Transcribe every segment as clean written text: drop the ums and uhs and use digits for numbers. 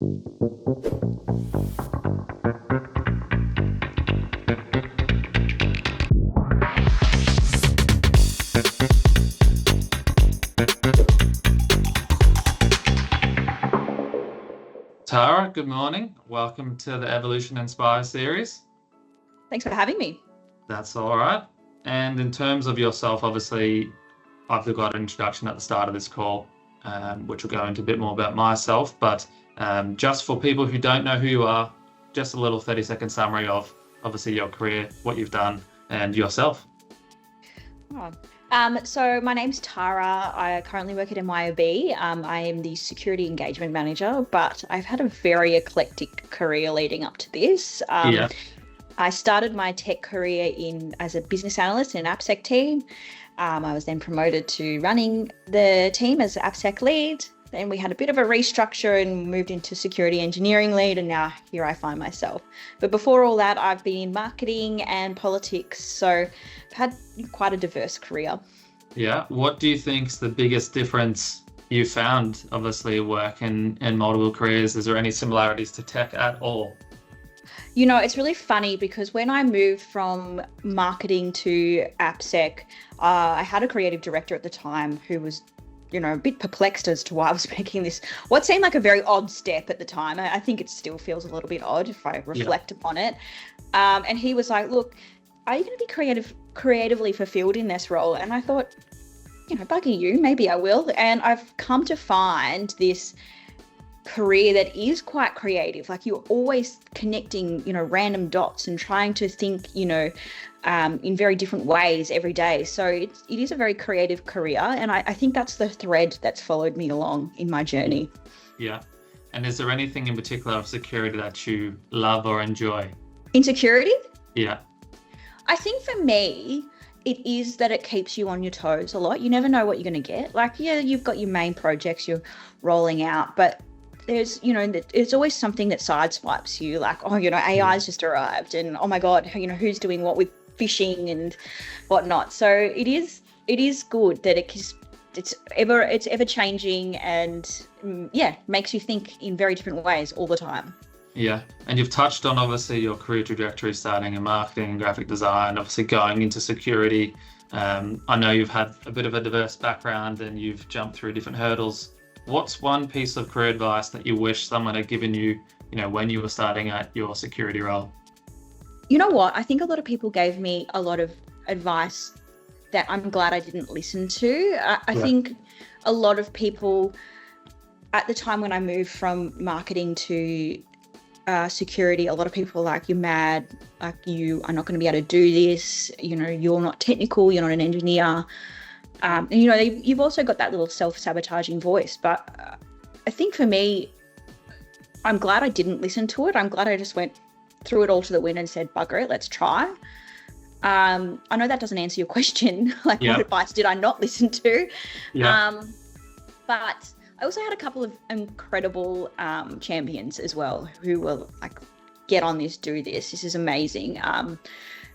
Tara, good morning. Welcome to the Evolution Inspire series. Thanks for having me. That's all right. And in terms of yourself, obviously, I've got an introduction at the start of this call, which will go into a bit more about myself. But just for people who don't know who you are, just a little 30-second summary of obviously your career, what you've done, and yourself. So my name's Tara. I currently work at MYOB. I am the Security Engagement Manager, but I've had a very eclectic career leading up to this. I started my tech career as a business analyst in an AppSec team. I was then promoted to running the team as AppSec lead. Then we had a bit of a restructure and moved into security engineering lead, and now here I find myself. But before all that, I've been in marketing and politics, so I've had quite a diverse career. Yeah. What do you think's the biggest difference you found, obviously, working in multiple careers? Is there any similarities to tech at all? You know, it's really funny because when I moved from marketing to AppSec, I had a creative director at the time who was, a bit perplexed as to why I was making this, what seemed like a very odd step at the time. I think it still feels a little bit odd if I reflect upon it. And he was like, look, are you going to be creatively fulfilled in this role? And I thought, bugger you, maybe I will. And I've come to find this career that is quite creative. Like you're always connecting, random dots and trying to think, in very different ways every day. So it is a very creative career. And I think that's the thread that's followed me along in my journey. Yeah. And is there anything in particular of security that you love or enjoy? In security? Yeah. I think for me, it is that it keeps you on your toes a lot. You never know what you're going to get. Like, yeah, you've got your main projects you're rolling out, but there's, it's always something that sideswipes you, like, AI's just arrived and, oh my God, who's doing what with phishing and whatnot. So it is good that it's ever changing and makes you think in very different ways all the time. Yeah. And you've touched on obviously your career trajectory starting in marketing and graphic design, obviously going into security. I know you've had a bit of a diverse background and you've jumped through different hurdles. What's one piece of career advice that you wish someone had given you, when you were starting at your security role? You know what? I think a lot of people gave me a lot of advice that I'm glad I didn't listen to. I think a lot of people at the time when I moved from marketing to security, a lot of people were like, you're mad, like you are not going to be able to do this, you're not technical, you're not an engineer. And, you've also got that little self-sabotaging voice. But I think for me, I'm glad I didn't listen to it. I'm glad I just threw it all to the wind and said, bugger it, let's try. I know that doesn't answer your question. What advice did I not listen to? But I also had a couple of incredible champions as well who were like, get on this, do this. This is amazing.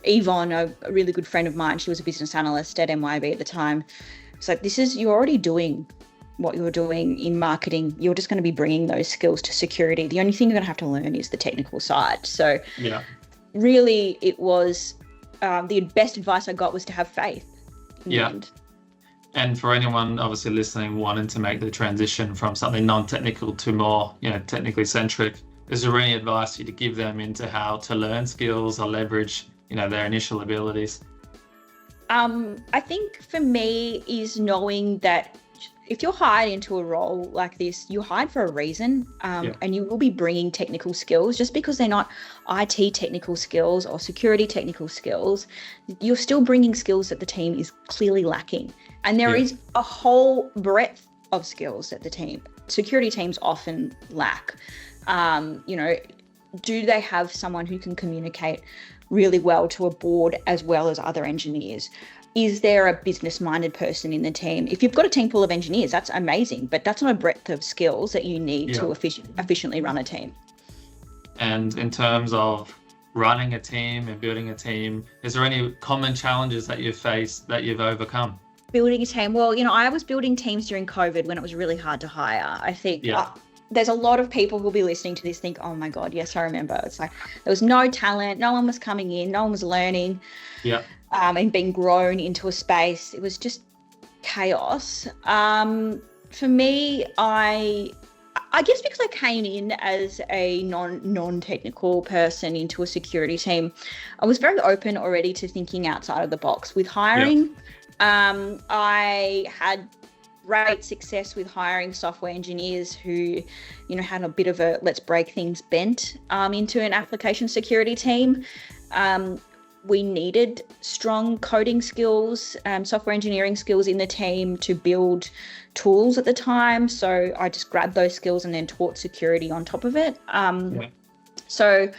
Yvonne, a really good friend of mine, she was a business analyst at MYOB at the time. It's like, you're already doing what you're doing in marketing. You're just going to be bringing those skills to security. The only thing you're going to have to learn is the technical side. So really it was, the best advice I got was to have faith in the end. And for anyone obviously listening, wanting to make the transition from something non-technical to more, technically centric, is there any advice you to give them into how to learn skills or leverage, their initial abilities? I think for me is knowing that if you're hired into a role like this, you're hired for a reason, and you will be bringing technical skills. Just because they're not IT technical skills or security technical skills, you're still bringing skills that the team is clearly lacking. And there is a whole breadth of skills that the security teams often lack. Do they have someone who can communicate really well to a board as well as other engineers? Is there a business-minded person in the team? If you've got a team full of engineers, that's amazing, but that's not a breadth of skills that you need to efficiently run a team. And in terms of running a team and building a team, is there any common challenges that you've faced that you've overcome? Building a team. Well, I was building teams during COVID when it was really hard to hire. I think there's a lot of people who'll be listening to this think, oh my God, yes, I remember. It's like there was no talent, no one was coming in, no one was learning, Yeah. and being grown into a space. It was just chaos. For me, I guess because I came in as a non-technical person into a security team, I was very open already to thinking outside of the box with hiring. I had great success with hiring software engineers who, had a bit of a let's break things bent into an application security team. We needed strong coding skills, software engineering skills in the team to build tools at the time. So I just grabbed those skills and then taught security on top of it. So,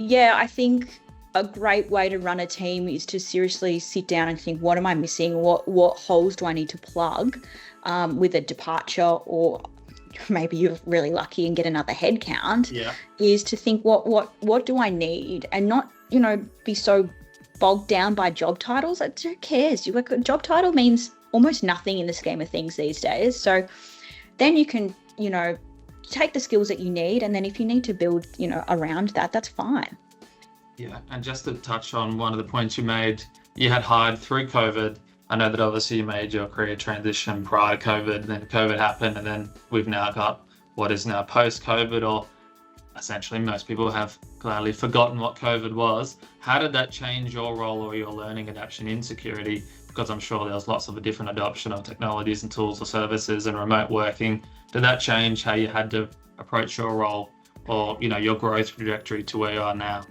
I think a great way to run a team is to seriously sit down and think, what am I missing? What holes do I need to plug with a departure, or maybe you're really lucky and get another head count, is to think what do I need, and not, be so bogged down by job titles. Who cares? A job title means almost nothing in the scheme of things these days. So then you can, take the skills that you need, and then if you need to build, around that, that's fine. Yeah, and just to touch on one of the points you made, you had hired through COVID. I know that obviously you made your career transition prior to COVID, then COVID happened, and then we've now got what is now post-COVID, or essentially most people have gladly forgotten what COVID was. How did that change your role or your learning adaptation in security? Because I'm sure there was lots of a different adoption of technologies and tools or services and remote working. Did that change how you had to approach your role or, your growth trajectory to where you are now?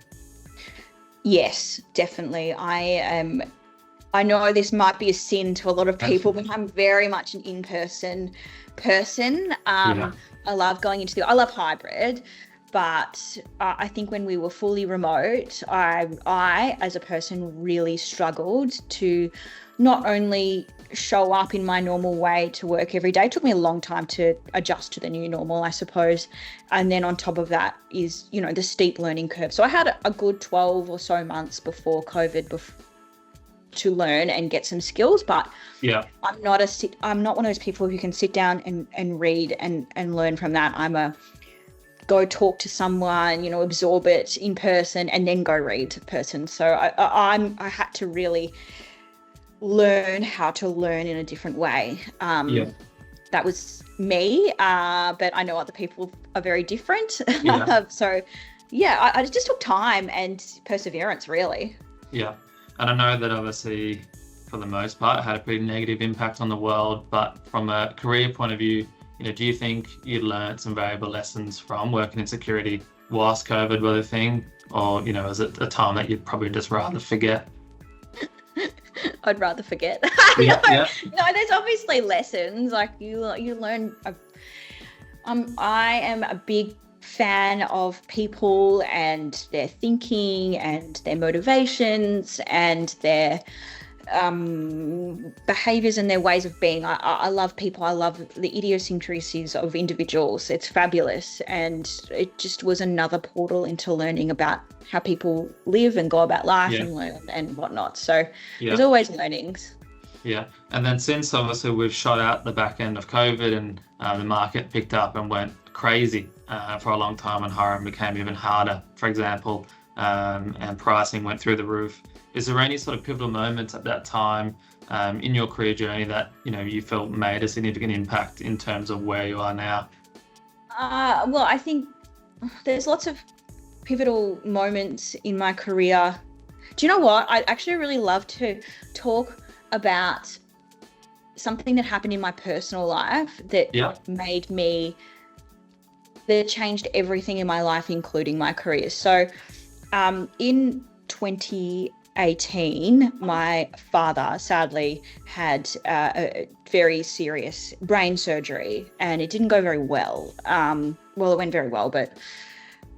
Yes, definitely. I know this might be a sin to a lot of people, but I'm very much an in-person person. I love going into I love hybrid, but I think when we were fully remote, I as a person really struggled to not only show up in my normal way to work every day. It took me a long time to adjust to the new normal, I suppose. And then on top of that is, the steep learning curve. So I had a good 12 or so months before COVID to learn and get some skills, but I'm not one of those people who can sit down and read and learn from that. I'm a go talk to someone, absorb it in person and then go read person. So I had to really learn how to learn in a different way. That was me, but I know other people are very different. So I just took time and perseverance, really. And I know that obviously for the most part it had a pretty negative impact on the world, but from a career point of view, do you think you learned some valuable lessons from working in security whilst COVID was a thing, or is it a time that you'd probably just rather forget? I'd rather forget. No, there's obviously lessons. Like you learn. I am a big fan of people and their thinking and their motivations and their behaviors and their ways of being. I love people. I love the idiosyncrasies of individuals. It's fabulous, and it just was another portal into learning about how people live and go about life and learn and whatnot. So there's always learnings. And then since obviously we've shot out the back end of COVID and the market picked up and went crazy for a long time, and hiring became even harder, for example, and pricing went through the roof. Is there any sort of pivotal moments at that time in your career journey that you felt made a significant impact in terms of where you are now? Well, I think there's lots of pivotal moments in my career. Do you know what? I'd actually really love to talk about something that happened in my personal life that that changed everything in my life, including my career. So in 2018, my father sadly had a very serious brain surgery, and it didn't go very well. It went very well,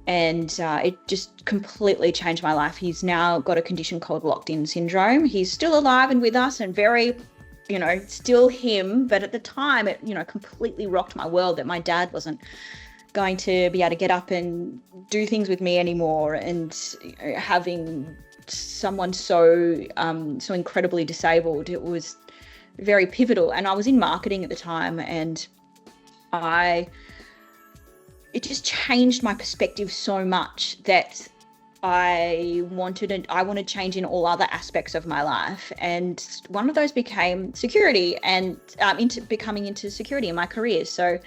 and it just completely changed my life. He's now got a condition called locked-in syndrome. He's still alive and with us and very, still him. But at the time, it, completely rocked my world that my dad wasn't going to be able to get up and do things with me anymore. And having someone so incredibly disabled, it was very pivotal. And I was in marketing at the time, and I just changed my perspective so much that I wanted change in all other aspects of my life, and one of those became security, and into security in my career. So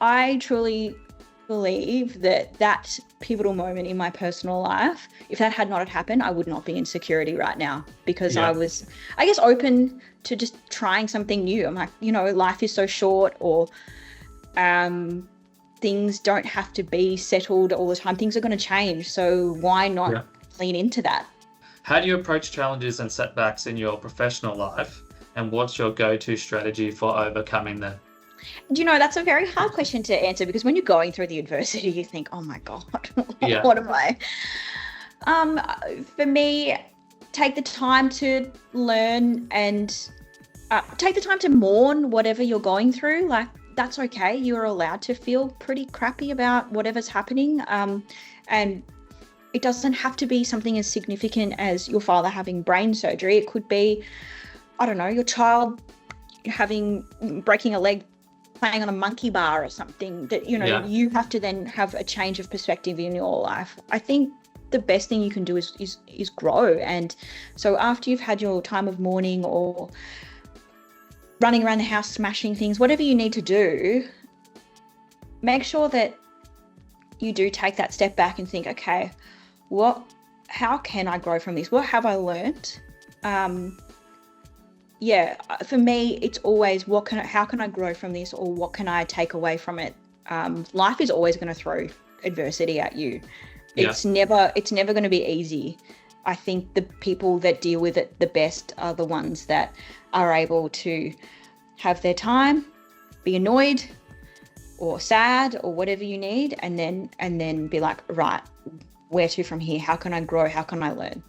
I truly believe that pivotal moment in my personal life, if that had not happened, I would not be in security right now, because I was, I guess, open to just trying something new. I'm like, life is so short, or things don't have to be settled all the time. Things are going to change. So why not lean into that? How do you approach challenges and setbacks in your professional life? And what's your go-to strategy for overcoming them? That's a very hard question to answer, because when you're going through the adversity, you think, oh my God, what am I? For me, take the time to learn, and take the time to mourn whatever you're going through. Like, that's okay. You're allowed to feel pretty crappy about whatever's happening. And it doesn't have to be something as significant as your father having brain surgery. It could be, I don't know, your child breaking a leg playing on a monkey bar or something, that, you have to then have a change of perspective in your life. I think the best thing you can do is grow. And so after you've had your time of mourning, or running around the house smashing things, whatever you need to do, make sure that you do take that step back and think, okay, how can I grow from this? What have I learned? For me, it's always how can I grow from this, or what can I take away from it? Life is always going to throw adversity at you. It's never going to be easy. I think the people that deal with it the best are the ones that are able to have their time, be annoyed or sad or whatever you need, and then be like, right, where to from here? How can I grow? How can I learn?